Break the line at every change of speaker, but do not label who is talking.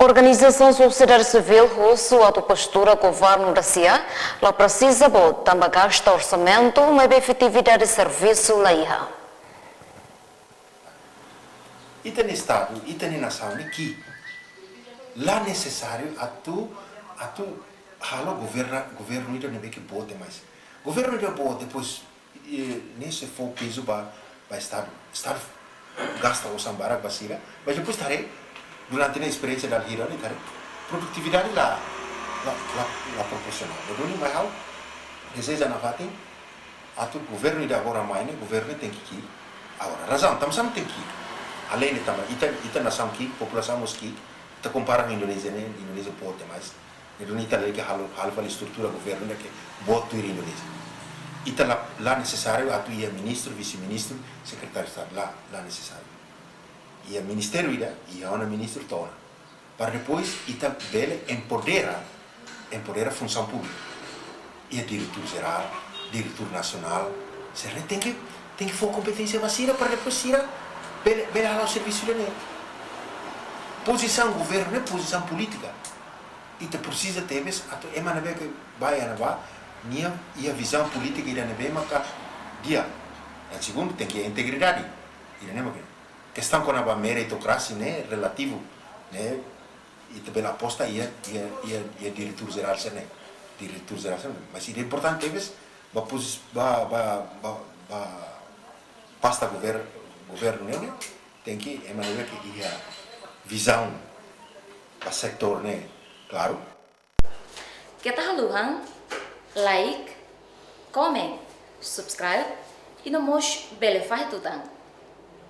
Organização sociedade civil russo a postura governo da CIA, ela precisa também gastar orçamento, mas efetividade de serviço lá ia.
E tem estado, e tem nação que lá necessário a tu halo governo itu nebe que bote mais. Governo itu bote depois nesse for peso ba estar gasta o sambara basira, mas depois tare durante a experiência da hira ni tare produtividade la proporcional. Então ni mai hal deseja na fatin a tu governo itu agora mais ne governo tem que agora razão tam tem que além de também ita nação que população mosqui ta compara com Indonésia né Indonésia pode mais Indonésia lhe que hal a estrutura governo né que boto ir Indonésia ita lá necessário atu ia ministro vice-ministro secretário de estado lá necessário ia ministério ia uma ministro tona para depois ita bele empodera função pública ia diretor geral diretor nacional será tem que for competência vacina para depois ir bele ao serviço dele posição governo é posição política e te precisa ter vezes ato emana be que vai anava nia ia visão política e na be maka dia e segundo tem que a integridade e não é questão com a meritocracia né relativo né e também a aposta ia diretor geral né diretor geral mas é importante vezes pasta governo né tem que emana que ia visão para setor né claro
kita haluhan like comment subscribe e não mos bele faz tudo